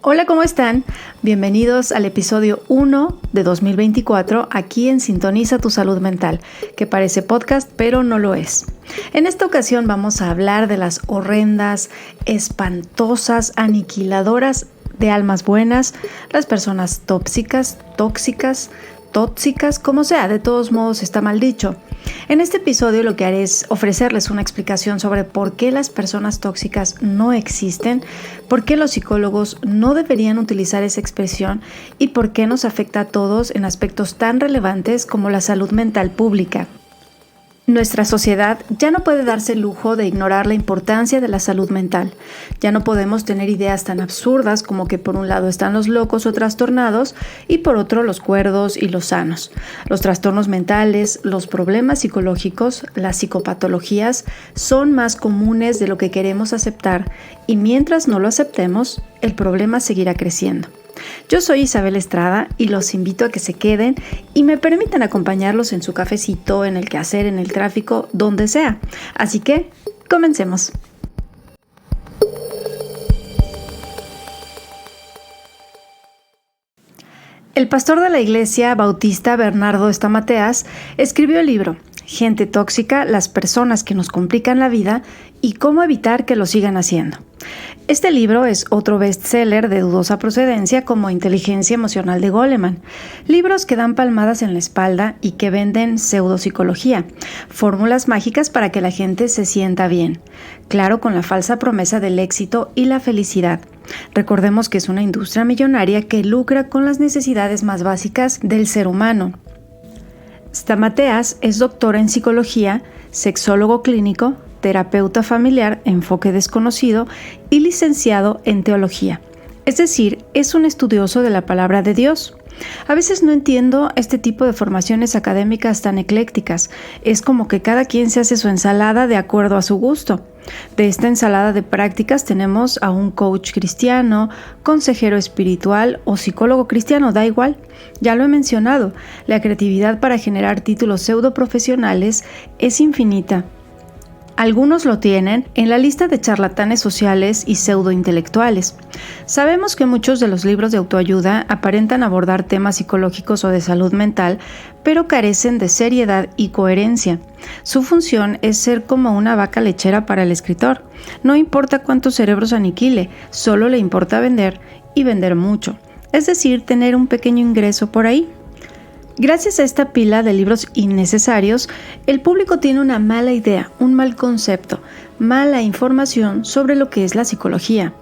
Hola, ¿cómo están? Bienvenidos al episodio 1 de 2024 aquí en Sintoniza tu Salud Mental, que parece podcast pero no lo es. En esta ocasión vamos a hablar de las horrendas, espantosas, aniquiladoras de almas buenas, las personas tóxicas, como sea, de todos modos está mal dicho. En este episodio lo que haré es ofrecerles una explicación sobre por qué las personas tóxicas no existen, por qué los psicólogos no deberían utilizar esa expresión y por qué nos afecta a todos en aspectos tan relevantes como la salud mental pública. Nuestra sociedad ya no puede darse el lujo de ignorar la importancia de la salud mental. Ya no podemos tener ideas tan absurdas como que por un lado están los locos o trastornados y por otro los cuerdos y los sanos. Los trastornos mentales, los problemas psicológicos, las psicopatologías son más comunes de lo que queremos aceptar y mientras no lo aceptemos, el problema seguirá creciendo. Yo soy Isabel Estrada y los invito a que se queden y me permitan acompañarlos en su cafecito, en el quehacer, en el tráfico, donde sea. Así que, comencemos. El pastor de la iglesia bautista Bernardo Estamateas escribió el libro Gente tóxica, las personas que nos complican la vida y cómo evitar que lo sigan haciendo. Este libro es otro bestseller de dudosa procedencia como Inteligencia Emocional de Goleman, libros que dan palmadas en la espalda y que venden pseudopsicología, fórmulas mágicas para que la gente se sienta bien, claro, con la falsa promesa del éxito y la felicidad. Recordemos que es una industria millonaria que lucra con las necesidades más básicas del ser humano. Stamateas es doctor en psicología, sexólogo clínico, terapeuta familiar, enfoque desconocido y licenciado en teología. Es decir, es un estudioso de la palabra de Dios. A veces no entiendo este tipo de formaciones académicas tan eclécticas. Es como que cada quien se hace su ensalada de acuerdo a su gusto. De esta ensalada de prácticas tenemos a un coach cristiano, consejero espiritual o psicólogo cristiano, da igual. Ya lo he mencionado, la creatividad para generar títulos pseudoprofesionales es infinita. Algunos lo tienen en la lista de charlatanes sociales y pseudointelectuales. Sabemos que muchos de los libros de autoayuda aparentan abordar temas psicológicos o de salud mental, pero carecen de seriedad y coherencia. Su función es ser como una vaca lechera para el escritor. No importa cuántos cerebros aniquile, solo le importa vender y vender mucho. Es decir, tener un pequeño ingreso por ahí. Gracias a esta pila de libros innecesarios, el público tiene una mala idea, un mal concepto, mala información sobre lo que es la psicología.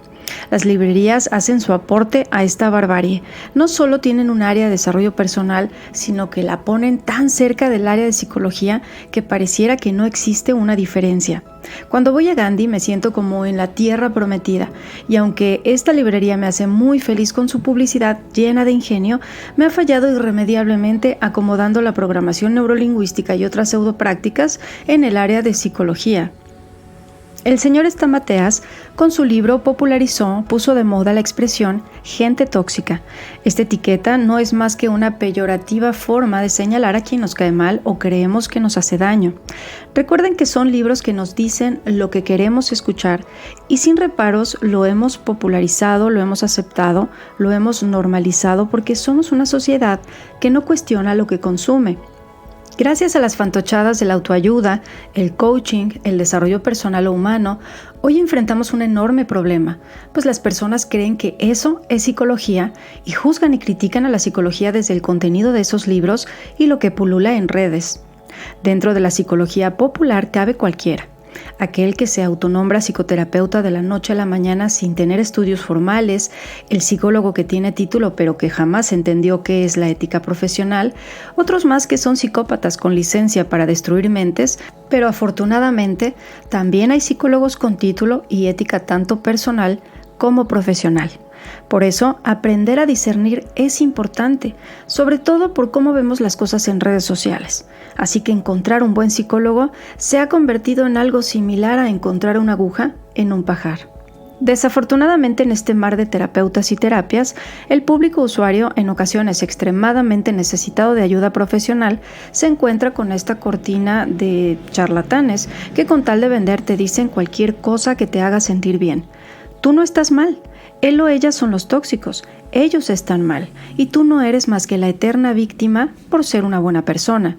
Las librerías hacen su aporte a esta barbarie. No solo tienen un área de desarrollo personal, sino que la ponen tan cerca del área de psicología que pareciera que no existe una diferencia. Cuando voy a Gandhi me siento como en la tierra prometida, y aunque esta librería me hace muy feliz con su publicidad llena de ingenio, me ha fallado irremediablemente acomodando la programación neurolingüística y otras pseudoprácticas en el área de psicología. El señor Stamateas, con su libro, puso de moda la expresión gente tóxica. Esta etiqueta no es más que una peyorativa forma de señalar a quien nos cae mal o creemos que nos hace daño. Recuerden que son libros que nos dicen lo que queremos escuchar y sin reparos lo hemos popularizado, lo hemos aceptado, lo hemos normalizado porque somos una sociedad que no cuestiona lo que consume. Gracias a las fantochadas de la autoayuda, el coaching, el desarrollo personal o humano, hoy enfrentamos un enorme problema, pues las personas creen que eso es psicología y juzgan y critican a la psicología desde el contenido de esos libros y lo que pulula en redes. Dentro de la psicología popular cabe cualquiera. Aquel que se autonombra psicoterapeuta de la noche a la mañana sin tener estudios formales, el psicólogo que tiene título pero que jamás entendió qué es la ética profesional, otros más que son psicópatas con licencia para destruir mentes, pero afortunadamente también hay psicólogos con título y ética tanto personal como profesional. Por eso, aprender a discernir es importante, sobre todo por cómo vemos las cosas en redes sociales. Así que encontrar un buen psicólogo se ha convertido en algo similar a encontrar una aguja en un pajar. Desafortunadamente, en este mar de terapeutas y terapias, el público usuario, en ocasiones extremadamente necesitado de ayuda profesional, se encuentra con esta cortina de charlatanes que con tal de vender te dicen cualquier cosa que te haga sentir bien. Tú no estás mal. Él o ella son los tóxicos, ellos están mal y tú no eres más que la eterna víctima por ser una buena persona.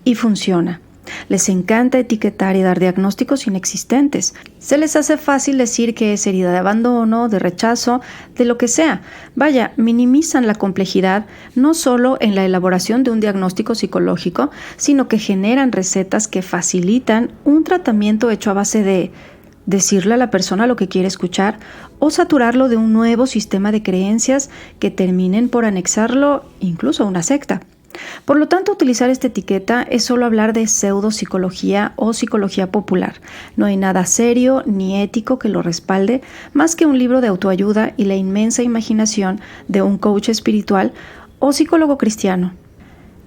Y funciona. Les encanta etiquetar y dar diagnósticos inexistentes. Se les hace fácil decir que es herida de abandono, de rechazo, de lo que sea. Vaya, minimizan la complejidad no solo en la elaboración de un diagnóstico psicológico, sino que generan recetas que facilitan un tratamiento hecho a base de decirle a la persona lo que quiere escuchar o saturarlo de un nuevo sistema de creencias que terminen por anexarlo incluso a una secta. Por lo tanto, utilizar esta etiqueta es solo hablar de pseudopsicología o psicología popular. No hay nada serio ni ético que lo respalde, más que un libro de autoayuda y la inmensa imaginación de un coach espiritual o psicólogo cristiano.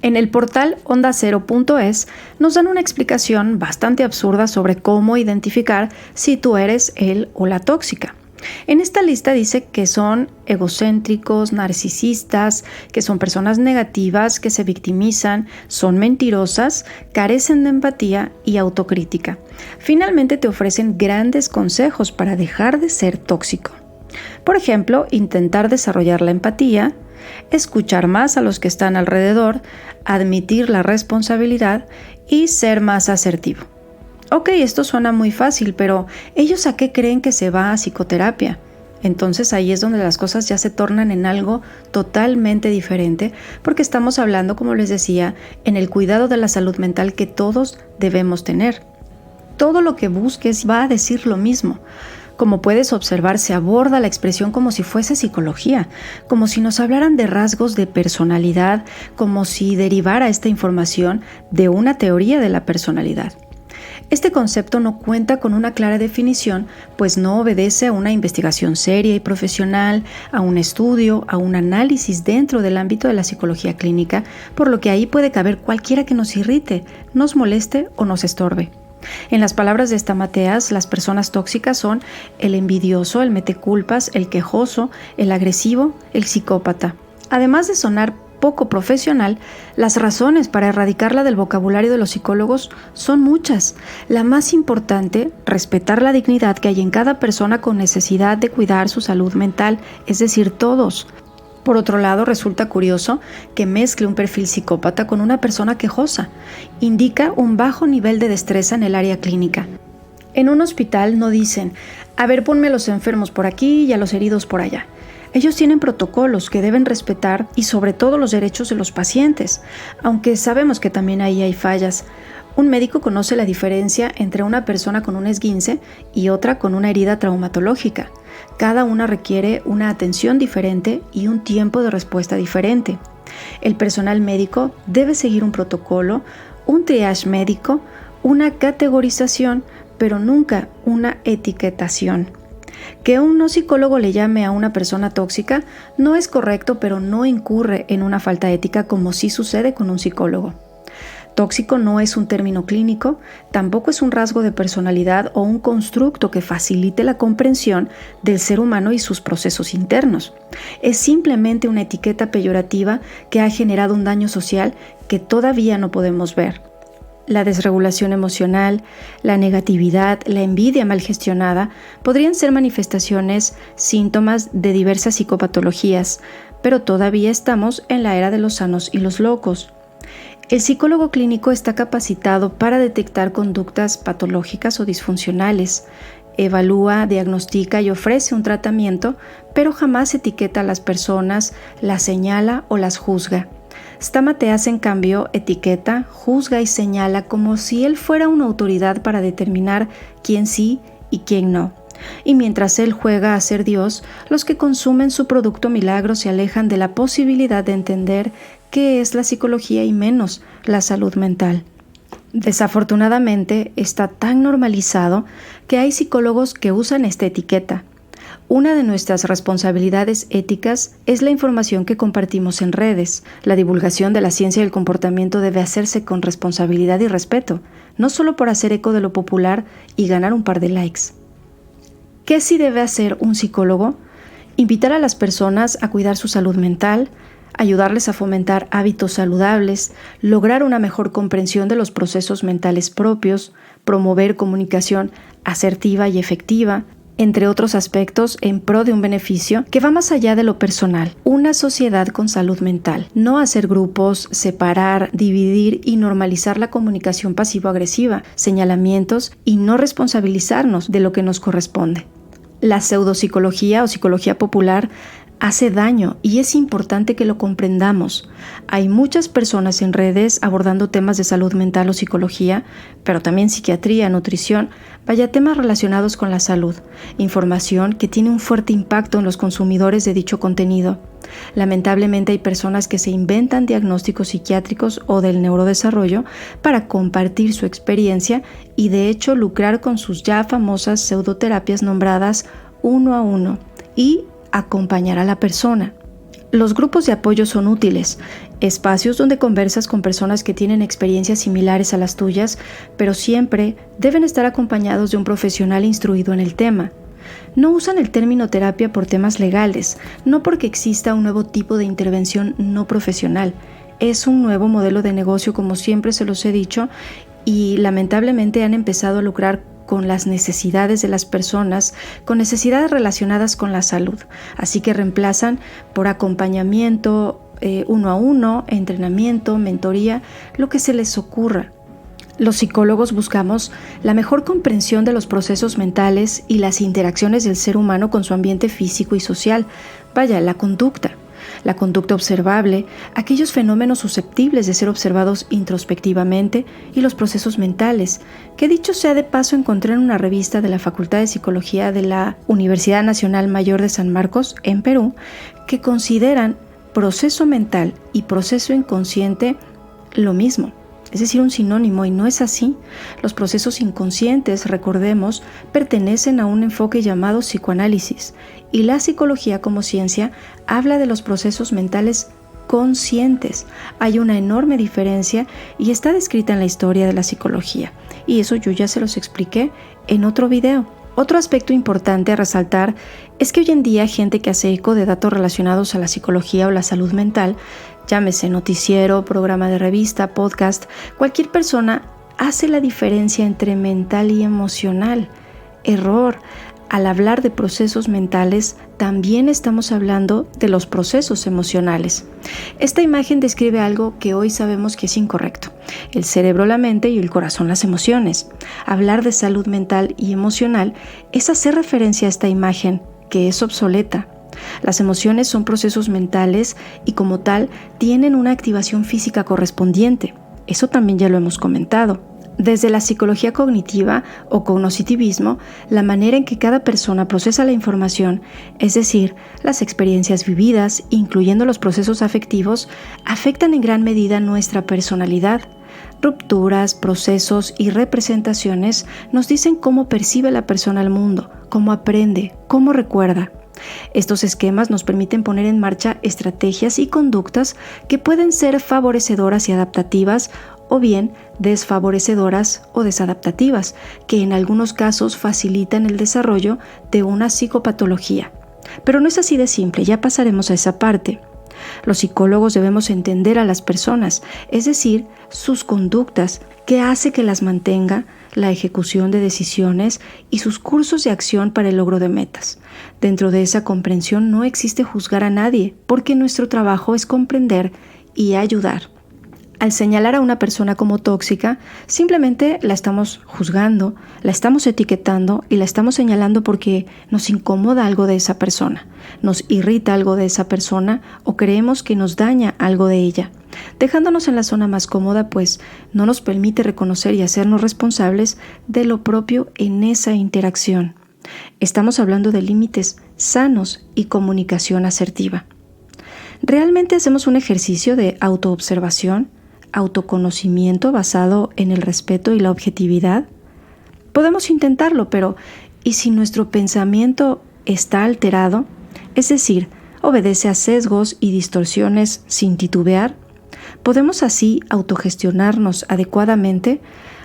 En el portal ondacero.es nos dan una explicación bastante absurda sobre cómo identificar si tú eres el o la tóxica. En esta lista dice que son egocéntricos, narcisistas, que son personas negativas, que se victimizan, son mentirosas, carecen de empatía y autocrítica. Finalmente te ofrecen grandes consejos para dejar de ser tóxico. Por ejemplo, intentar desarrollar la empatía, escuchar más a los que están alrededor, admitir la responsabilidad y ser más asertivo. Ok, esto suena muy fácil, pero ¿ellos a qué creen que se va a psicoterapia? Entonces ahí es donde las cosas ya se tornan en algo totalmente diferente, porque estamos hablando, como les decía, en el cuidado de la salud mental que todos debemos tener. Todo lo que busques va a decir lo mismo. Como puedes observar, se aborda la expresión como si fuese psicología, como si nos hablaran de rasgos de personalidad, como si derivara esta información de una teoría de la personalidad. Este concepto no cuenta con una clara definición, pues no obedece a una investigación seria y profesional, a un estudio, a un análisis dentro del ámbito de la psicología clínica, por lo que ahí puede caber cualquiera que nos irrite, nos moleste o nos estorbe. En las palabras de esta Mateas, las personas tóxicas son el envidioso, el meteculpas, el quejoso, el agresivo, el psicópata. Además de sonar poco profesional, las razones para erradicarla del vocabulario de los psicólogos son muchas. La más importante, respetar la dignidad que hay en cada persona con necesidad de cuidar su salud mental, es decir, todos. Por otro lado, resulta curioso que mezcle un perfil psicópata con una persona quejosa. Indica un bajo nivel de destreza en el área clínica. En un hospital no dicen, a ver, ponme a los enfermos por aquí y a los heridos por allá. Ellos tienen protocolos que deben respetar y sobre todo los derechos de los pacientes, aunque sabemos que también ahí hay fallas. Un médico conoce la diferencia entre una persona con un esguince y otra con una herida traumatológica. Cada una requiere una atención diferente y un tiempo de respuesta diferente. El personal médico debe seguir un protocolo, un triage médico, una categorización, pero nunca una etiquetación. Que un no psicólogo le llame a una persona tóxica no es correcto, pero no incurre en una falta ética como sí sucede con un psicólogo. Tóxico no es un término clínico, tampoco es un rasgo de personalidad o un constructo que facilite la comprensión del ser humano y sus procesos internos. Es simplemente una etiqueta peyorativa que ha generado un daño social que todavía no podemos ver. La desregulación emocional, la negatividad, la envidia mal gestionada podrían ser manifestaciones, síntomas de diversas psicopatologías, pero todavía estamos en la era de los sanos y los locos. El psicólogo clínico está capacitado para detectar conductas patológicas o disfuncionales, evalúa, diagnostica y ofrece un tratamiento, pero jamás etiqueta a las personas, las señala o las juzga. Stamateas, en cambio, etiqueta, juzga y señala como si él fuera una autoridad para determinar quién sí y quién no. Y mientras él juega a ser Dios, los que consumen su producto milagro se alejan de la posibilidad de entender qué es la psicología y menos la salud mental. Desafortunadamente, está tan normalizado que hay psicólogos que usan esta etiqueta. Una de nuestras responsabilidades éticas es la información que compartimos en redes. La divulgación de la ciencia del comportamiento debe hacerse con responsabilidad y respeto, no solo por hacer eco de lo popular y ganar un par de likes. ¿Qué sí debe hacer un psicólogo? Invitar a las personas a cuidar su salud mental, ayudarles a fomentar hábitos saludables, lograr una mejor comprensión de los procesos mentales propios, promover comunicación asertiva y efectiva, entre otros aspectos en pro de un beneficio que va más allá de lo personal, una sociedad con salud mental, no hacer grupos, separar, dividir y normalizar la comunicación pasivo-agresiva, señalamientos y no responsabilizarnos de lo que nos corresponde. La pseudopsicología o psicología popular hace daño y es importante que lo comprendamos. Hay muchas personas en redes abordando temas de salud mental o psicología, pero también psiquiatría, nutrición, temas relacionados con la salud, información que tiene un fuerte impacto en los consumidores de dicho contenido. Lamentablemente hay personas que se inventan diagnósticos psiquiátricos o del neurodesarrollo para compartir su experiencia y de hecho lucrar con sus ya famosas pseudoterapias nombradas 1 a 1 y acompañar a la persona. Los grupos de apoyo son útiles, espacios donde conversas con personas que tienen experiencias similares a las tuyas, pero siempre deben estar acompañados de un profesional instruido en el tema. No usan el término terapia por temas legales, no porque exista un nuevo tipo de intervención no profesional. Es un nuevo modelo de negocio, como siempre se los he dicho, y lamentablemente han empezado a lucrar con las necesidades de las personas, con necesidades relacionadas con la salud. Así que reemplazan por acompañamiento 1 a 1, entrenamiento, mentoría, lo que se les ocurra. Los psicólogos buscamos la mejor comprensión de los procesos mentales y las interacciones del ser humano con su ambiente físico y social. La conducta observable, aquellos fenómenos susceptibles de ser observados introspectivamente y los procesos mentales, que dicho sea de paso encontré en una revista de la Facultad de Psicología de la Universidad Nacional Mayor de San Marcos, en Perú, que consideran proceso mental y proceso inconsciente lo mismo. Es decir, un sinónimo, y no es así. Los procesos inconscientes, recordemos, pertenecen a un enfoque llamado psicoanálisis, y la psicología como ciencia habla de los procesos mentales conscientes. Hay una enorme diferencia y está descrita en la historia de la psicología, y eso yo ya se los expliqué en otro video. Otro aspecto importante a resaltar es que hoy en día gente que hace eco de datos relacionados a la psicología o la salud mental, llámese noticiero, programa de revista, podcast, cualquier persona hace la diferencia entre mental y emocional. Error. Al hablar de procesos mentales, también estamos hablando de los procesos emocionales. Esta imagen describe algo que hoy sabemos que es incorrecto: el cerebro, la mente y el corazón, las emociones. Hablar de salud mental y emocional es hacer referencia a esta imagen, que es obsoleta. Las emociones son procesos mentales y como tal tienen una activación física correspondiente. Eso también ya lo hemos comentado. Desde la psicología cognitiva o cognitivismo, la manera en que cada persona procesa la información, es decir, las experiencias vividas, incluyendo los procesos afectivos, afectan en gran medida nuestra personalidad. Rupturas, procesos y representaciones nos dicen cómo percibe la persona el mundo, cómo aprende, cómo recuerda. Estos esquemas nos permiten poner en marcha estrategias y conductas que pueden ser favorecedoras y adaptativas o bien desfavorecedoras o desadaptativas, que en algunos casos facilitan el desarrollo de una psicopatología. Pero no es así de simple, ya pasaremos a esa parte. Los psicólogos debemos entender a las personas, es decir, sus conductas, qué hace que las mantenga, la ejecución de decisiones y sus cursos de acción para el logro de metas. Dentro de esa comprensión no existe juzgar a nadie, porque nuestro trabajo es comprender y ayudar. Al señalar a una persona como tóxica, simplemente la estamos juzgando, la estamos etiquetando y la estamos señalando porque nos incomoda algo de esa persona, nos irrita algo de esa persona o creemos que nos daña algo de ella. Dejándonos en la zona más cómoda, pues no nos permite reconocer y hacernos responsables de lo propio en esa interacción. Estamos hablando de límites sanos y comunicación asertiva. ¿Realmente hacemos un ejercicio de autoobservación, autoconocimiento basado en el respeto y la objetividad? Podemos intentarlo, pero ¿y si nuestro pensamiento está alterado? Es decir, obedece a sesgos y distorsiones sin titubear. ¿Podemos así autogestionarnos adecuadamente?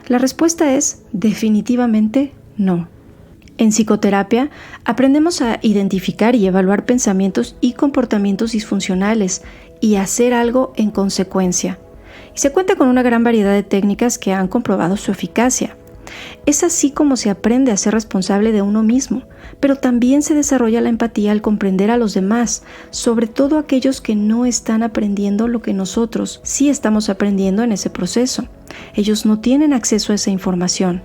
La respuesta es definitivamente no. En psicoterapia aprendemos a identificar y evaluar pensamientos y comportamientos disfuncionales y hacer algo en consecuencia. Y se cuenta con una gran variedad de técnicas que han comprobado su eficacia. Es así como se aprende a ser responsable de uno mismo, pero también se desarrolla la empatía al comprender a los demás, sobre todo aquellos que no están aprendiendo lo que nosotros sí estamos aprendiendo en ese proceso. Ellos no tienen acceso a esa información.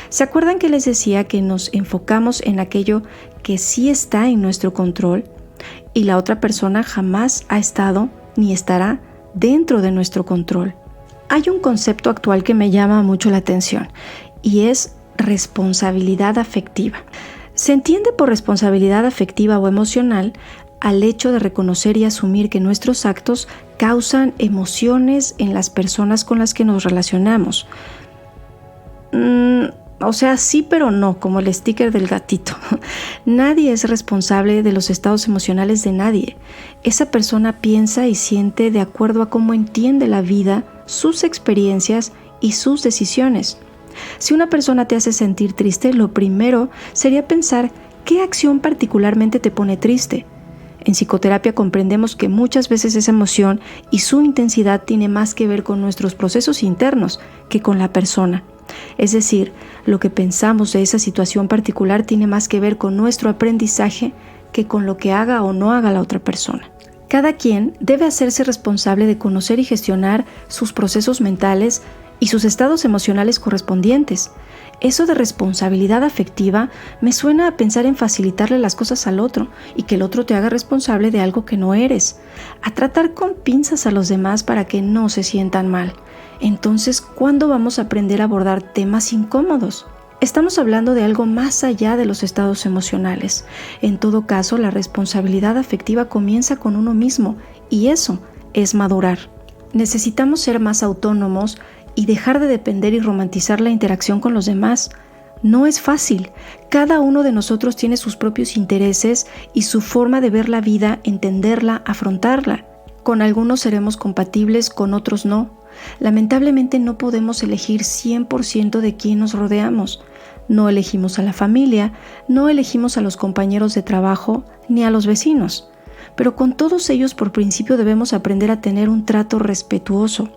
¿Se acuerdan que les decía que nos enfocamos en aquello que sí está en nuestro control y la otra persona jamás ha estado ni estará dentro de nuestro control? Hay un concepto actual que me llama mucho la atención y es responsabilidad afectiva. Se entiende por responsabilidad afectiva o emocional al hecho de reconocer y asumir que nuestros actos causan emociones en las personas con las que nos relacionamos. O sea, sí pero no, como el sticker del gatito. Nadie es responsable de los estados emocionales de nadie. Esa persona piensa y siente de acuerdo a cómo entiende la vida, sus experiencias y sus decisiones. Si una persona te hace sentir triste, lo primero sería pensar qué acción particularmente te pone triste. En psicoterapia comprendemos que muchas veces esa emoción y su intensidad tiene más que ver con nuestros procesos internos que con la persona. Es decir, lo que pensamos de esa situación particular tiene más que ver con nuestro aprendizaje que con lo que haga o no haga la otra persona. Cada quien debe hacerse responsable de conocer y gestionar sus procesos mentales y sus estados emocionales correspondientes. Eso de responsabilidad afectiva me suena a pensar en facilitarle las cosas al otro y que el otro te haga responsable de algo que no eres, a tratar con pinzas a los demás para que no se sientan mal. Entonces, ¿cuándo vamos a aprender a abordar temas incómodos? Estamos hablando de algo más allá de los estados emocionales. En todo caso, la responsabilidad afectiva comienza con uno mismo y eso es madurar. Necesitamos ser más autónomos y dejar de depender y romantizar la interacción con los demás. No es fácil. Cada uno de nosotros tiene sus propios intereses y su forma de ver la vida, entenderla, afrontarla. Con algunos seremos compatibles, con otros no. Lamentablemente no podemos elegir 100% de quién nos rodeamos. No elegimos a la familia, no elegimos a los compañeros de trabajo ni a los vecinos. Pero con todos ellos por principio debemos aprender a tener un trato respetuoso.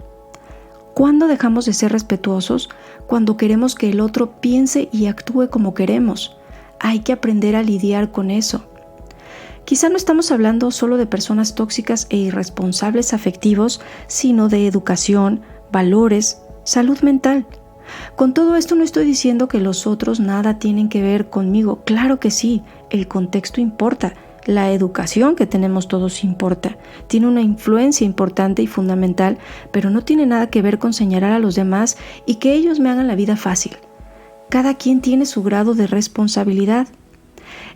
¿Cuándo dejamos de ser respetuosos? Cuando queremos que el otro piense y actúe como queremos. Hay que aprender a lidiar con eso. Quizá no estamos hablando solo de personas tóxicas e irresponsables afectivos, sino de educación, valores, salud mental. Con todo esto no estoy diciendo que los otros nada tienen que ver conmigo. Claro que sí, el contexto importa. La educación que tenemos todos importa, tiene una influencia importante y fundamental, pero no tiene nada que ver con señalar a los demás y que ellos me hagan la vida fácil. Cada quien tiene su grado de responsabilidad.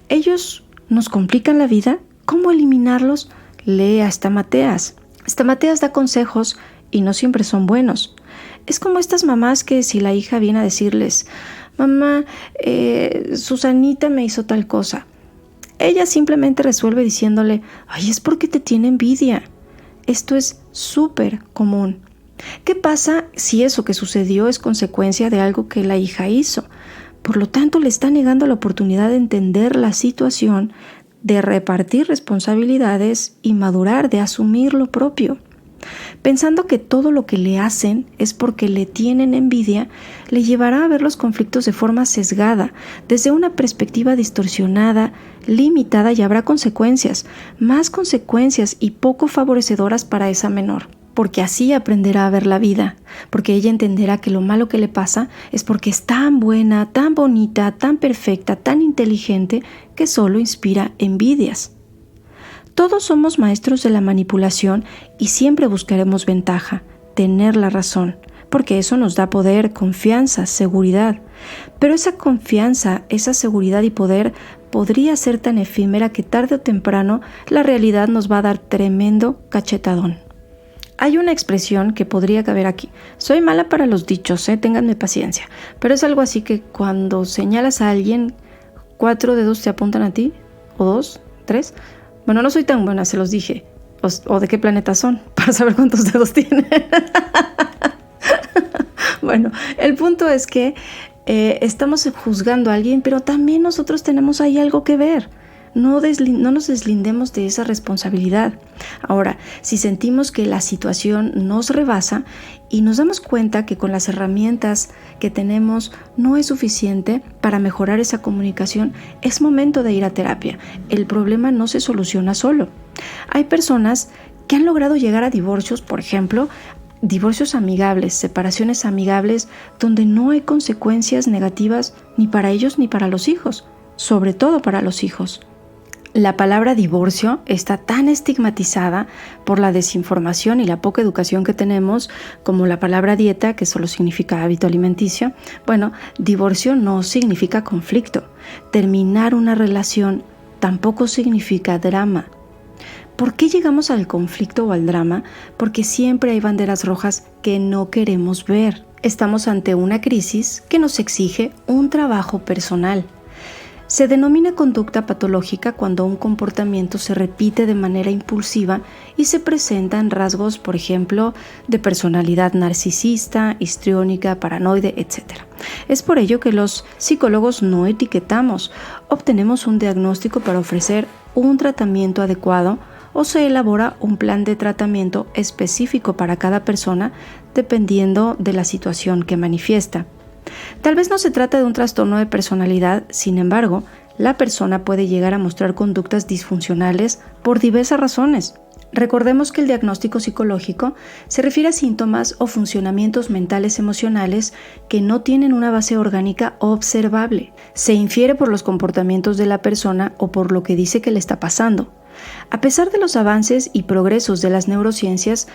Ellos nos complican la vida. ¿Cómo eliminarlos? Lee a Stamateas. Stamateas da consejos y no siempre son buenos. Es como estas mamás que si la hija viene a decirles, mamá, Susanita me hizo tal cosa. Ella simplemente resuelve diciéndole, ay, es porque te tiene envidia. Esto es súper común. ¿Qué pasa si eso que sucedió es consecuencia de algo que la hija hizo? Por lo tanto, le está negando la oportunidad de entender la situación, de repartir responsabilidades y madurar, de asumir lo propio. Pensando que todo lo que le hacen es porque le tienen envidia, le llevará a ver los conflictos de forma sesgada, desde una perspectiva distorsionada, limitada, y habrá consecuencias, más consecuencias y poco favorecedoras para esa menor. Porque así aprenderá a ver la vida, porque ella entenderá que lo malo que le pasa es porque es tan buena, tan bonita, tan perfecta, tan inteligente, que solo inspira envidias. Todos somos maestros de la manipulación y siempre buscaremos ventaja, tener la razón, porque eso nos da poder, confianza, seguridad. Pero esa confianza, esa seguridad y poder podría ser tan efímera que tarde o temprano la realidad nos va a dar tremendo cachetadón. Hay una expresión que podría caber aquí. Soy mala para los dichos, ténganme paciencia. Pero es algo así que cuando señalas a alguien, 4 dedos te apuntan a ti, o 2, 3. Bueno, no soy tan buena, se los dije. O de qué planeta son, para saber cuántos dedos tienen. Bueno, el punto es que estamos juzgando a alguien, pero también nosotros tenemos ahí algo que ver. no nos deslindemos de esa responsabilidad. Ahora, si sentimos que la situación nos rebasa y nos damos cuenta que con las herramientas que tenemos no es suficiente para mejorar esa comunicación, es momento de ir a terapia. El problema no se soluciona solo. Hay personas que han logrado llegar a divorcios, por ejemplo, divorcios amigables, separaciones amigables, donde no hay consecuencias negativas ni para ellos ni para los hijos, sobre todo para los hijos. La palabra divorcio está tan estigmatizada por la desinformación y la poca educación que tenemos, como la palabra dieta, que solo significa hábito alimenticio. Bueno, divorcio no significa conflicto. Terminar una relación tampoco significa drama. ¿Por qué llegamos al conflicto o al drama? Porque siempre hay banderas rojas que no queremos ver. Estamos ante una crisis que nos exige un trabajo personal. Se denomina conducta patológica cuando un comportamiento se repite de manera impulsiva y se presentan rasgos, por ejemplo, de personalidad narcisista, histriónica, paranoide, etc. Es por ello que los psicólogos no etiquetamos, obtenemos un diagnóstico para ofrecer un tratamiento adecuado o se elabora un plan de tratamiento específico para cada persona dependiendo de la situación que manifiesta. Tal vez no se trata de un trastorno de personalidad, sin embargo, la persona puede llegar a mostrar conductas disfuncionales por diversas razones. Recordemos que el diagnóstico psicológico se refiere a síntomas o funcionamientos mentales emocionales que no tienen una base orgánica observable. Se infiere por los comportamientos de la persona o por lo que dice que le está pasando. A pesar de los avances y progresos de las neurociencias,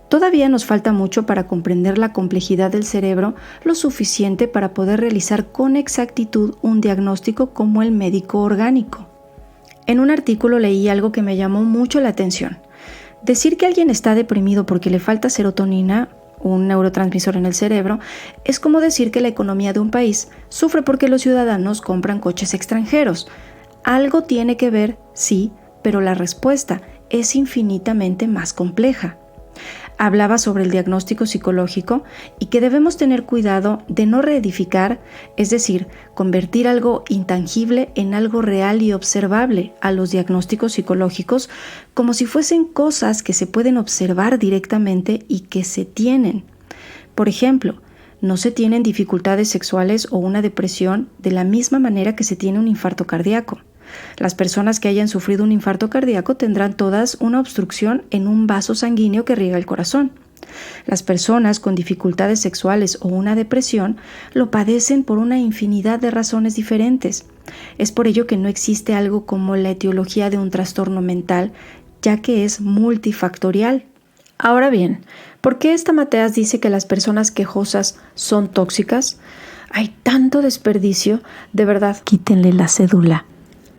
todavía nos falta mucho para comprender la complejidad del cerebro lo suficiente para poder realizar con exactitud un diagnóstico como el médico orgánico. En un artículo leí algo que me llamó mucho la atención. Decir que alguien está deprimido porque le falta serotonina, un neurotransmisor en el cerebro, es como decir que la economía de un país sufre porque los ciudadanos compran coches extranjeros. Algo tiene que ver, sí, pero la respuesta es infinitamente más compleja. Hablaba sobre el diagnóstico psicológico y que debemos tener cuidado de no reedificar, es decir, convertir algo intangible en algo real y observable a los diagnósticos psicológicos como si fuesen cosas que se pueden observar directamente y que se tienen. Por ejemplo, no se tienen dificultades sexuales o una depresión de la misma manera que se tiene un infarto cardíaco. Las personas que hayan sufrido un infarto cardíaco tendrán todas una obstrucción en un vaso sanguíneo que riega el corazón. Las personas con dificultades sexuales o una depresión lo padecen por una infinidad de razones diferentes. Es por ello que no existe algo como la etiología de un trastorno mental, ya que es multifactorial. Ahora bien, ¿por qué esta Mateas dice que las personas quejosas son tóxicas? Hay tanto desperdicio, de verdad, quítenle la cédula.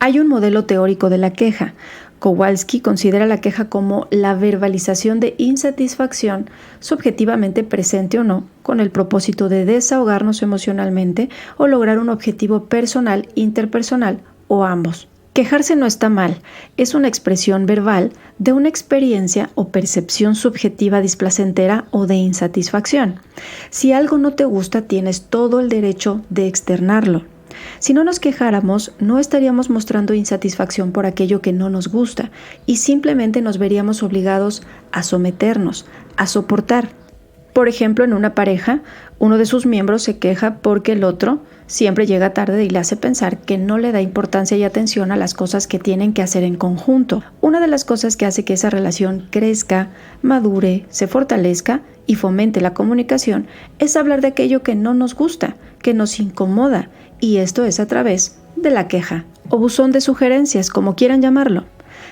Hay un modelo teórico de la queja. Kowalski considera la queja como la verbalización de insatisfacción, subjetivamente presente o no, con el propósito de desahogarnos emocionalmente o lograr un objetivo personal, interpersonal o ambos. Quejarse no está mal, es una expresión verbal de una experiencia o percepción subjetiva displacentera o de insatisfacción. Si algo no te gusta, tienes todo el derecho de externarlo. Si no nos quejáramos, no estaríamos mostrando insatisfacción por aquello que no nos gusta y simplemente nos veríamos obligados a someternos, a soportar. Por ejemplo, en una pareja, uno de sus miembros se queja porque el otro siempre llega tarde y le hace pensar que no le da importancia y atención a las cosas que tienen que hacer en conjunto. Una de las cosas que hace que esa relación crezca, madure, se fortalezca y fomente la comunicación es hablar de aquello que no nos gusta, que nos incomoda, y esto es a través de la queja o buzón de sugerencias, como quieran llamarlo.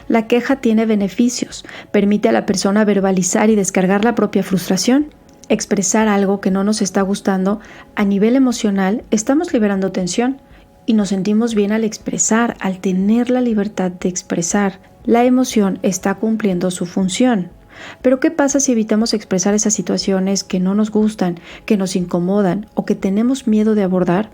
La queja tiene beneficios, permite a la persona verbalizar y descargar la propia frustración. Expresar algo que no nos está gustando a nivel emocional, estamos liberando tensión y nos sentimos bien al expresar, al tener la libertad de expresar. La emoción está cumpliendo su función. Pero ¿qué pasa si evitamos expresar esas situaciones que no nos gustan, que nos incomodan o que tenemos miedo de abordar?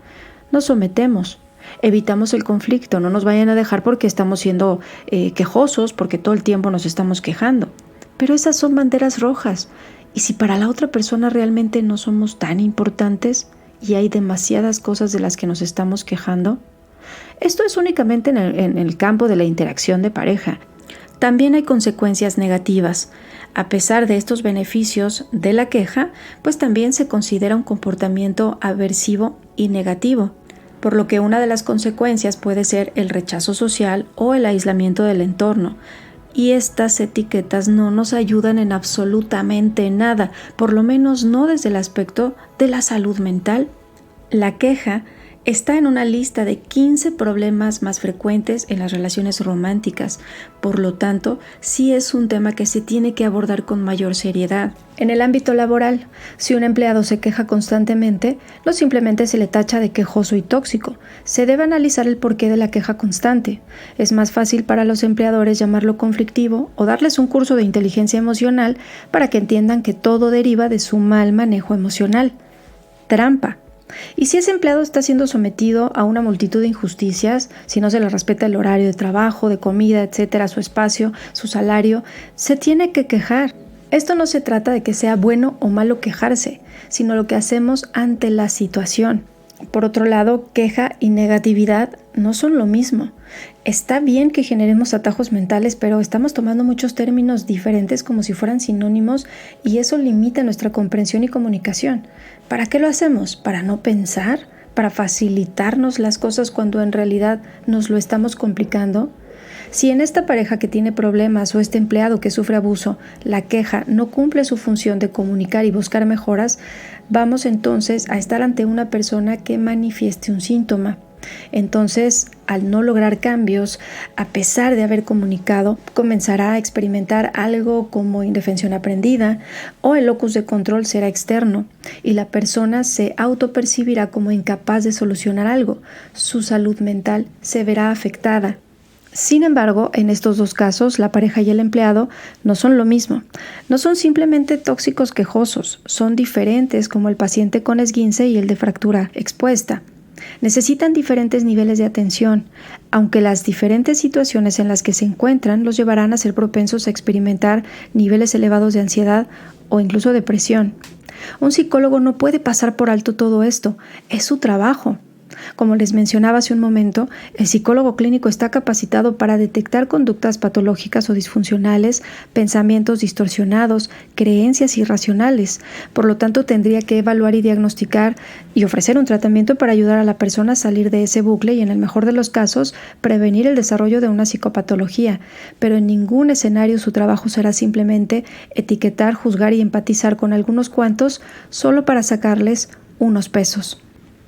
Nos sometemos, evitamos el conflicto, no nos vayan a dejar porque estamos siendo quejosos, porque todo el tiempo nos estamos quejando. Pero esas son banderas rojas. Y si para la otra persona realmente no somos tan importantes y hay demasiadas cosas de las que nos estamos quejando, Esto es únicamente en el campo de la interacción de pareja. También hay consecuencias negativas. A pesar de estos beneficios de la queja, pues también se considera un comportamiento aversivo y negativo, por lo que una de las consecuencias puede ser el rechazo social o el aislamiento del entorno. Y estas etiquetas no nos ayudan en absolutamente nada, por lo menos no desde el aspecto de la salud mental. La queja está en una lista de 15 problemas más frecuentes en las relaciones románticas, por lo tanto, sí es un tema que se tiene que abordar con mayor seriedad. En el ámbito laboral, si un empleado se queja constantemente, no simplemente se le tacha de quejoso y tóxico, se debe analizar el porqué de la queja constante. Es más fácil para los empleadores llamarlo conflictivo o darles un curso de inteligencia emocional para que entiendan que todo deriva de su mal manejo emocional. Trampa. Y si ese empleado está siendo sometido a una multitud de injusticias, si no se le respeta el horario de trabajo, de comida, etcétera, su espacio, su salario, se tiene que quejar. Esto no se trata de que sea bueno o malo quejarse, sino lo que hacemos ante la situación. Por otro lado, queja y negatividad no son lo mismo. Está bien que generemos atajos mentales, pero estamos tomando muchos términos diferentes como si fueran sinónimos y eso limita nuestra comprensión y comunicación. ¿Para qué lo hacemos? ¿Para no pensar? ¿Para facilitarnos las cosas cuando en realidad nos lo estamos complicando? Si en esta pareja que tiene problemas o este empleado que sufre abuso, la queja no cumple su función de comunicar y buscar mejoras, vamos entonces a estar ante una persona que manifieste un síntoma. Entonces, al no lograr cambios, a pesar de haber comunicado, comenzará a experimentar algo como indefensión aprendida o el locus de control será externo y la persona se autopercibirá como incapaz de solucionar algo. Su salud mental se verá afectada. Sin embargo, en estos dos casos, la pareja y el empleado no son lo mismo. No son simplemente tóxicos quejosos, son diferentes como el paciente con esguince y el de fractura expuesta. Necesitan diferentes niveles de atención, aunque las diferentes situaciones en las que se encuentran los llevarán a ser propensos a experimentar niveles elevados de ansiedad o incluso depresión. Un psicólogo no puede pasar por alto todo esto, es su trabajo. Como les mencionaba hace un momento, el psicólogo clínico está capacitado para detectar conductas patológicas o disfuncionales, pensamientos distorsionados, creencias irracionales. Por lo tanto, tendría que evaluar y diagnosticar y ofrecer un tratamiento para ayudar a la persona a salir de ese bucle y, en el mejor de los casos, prevenir el desarrollo de una psicopatología. Pero en ningún escenario su trabajo será simplemente etiquetar, juzgar y empatizar con algunos cuantos solo para sacarles unos pesos.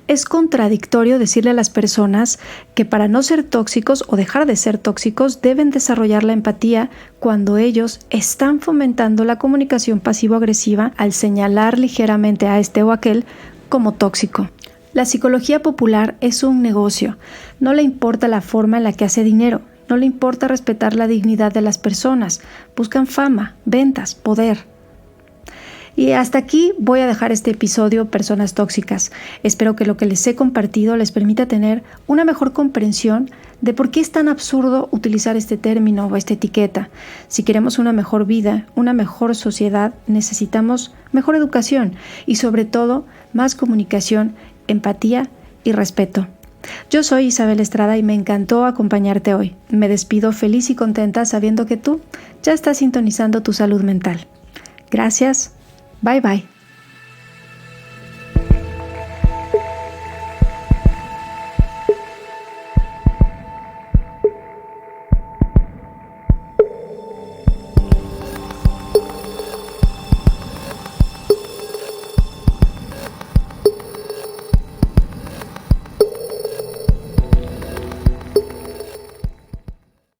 Es contradictorio decirle a las personas que para no ser tóxicos o dejar de ser tóxicos deben desarrollar la empatía cuando ellos están fomentando la comunicación pasivo-agresiva al señalar ligeramente a este o aquel como tóxico. La psicología popular es un negocio. No le importa la forma en la que hace dinero. No le importa respetar la dignidad de las personas. Buscan fama, ventas, poder. Y hasta aquí voy a dejar este episodio Personas Tóxicas. Espero que lo que les he compartido les permita tener una mejor comprensión de por qué es tan absurdo utilizar este término o esta etiqueta. Si queremos una mejor vida, una mejor sociedad, necesitamos mejor educación y sobre todo más comunicación, empatía y respeto. Yo soy Isabel Estrada y me encantó acompañarte hoy. Me despido feliz y contenta sabiendo que tú ya estás sintonizando tu salud mental. Gracias. Bye bye.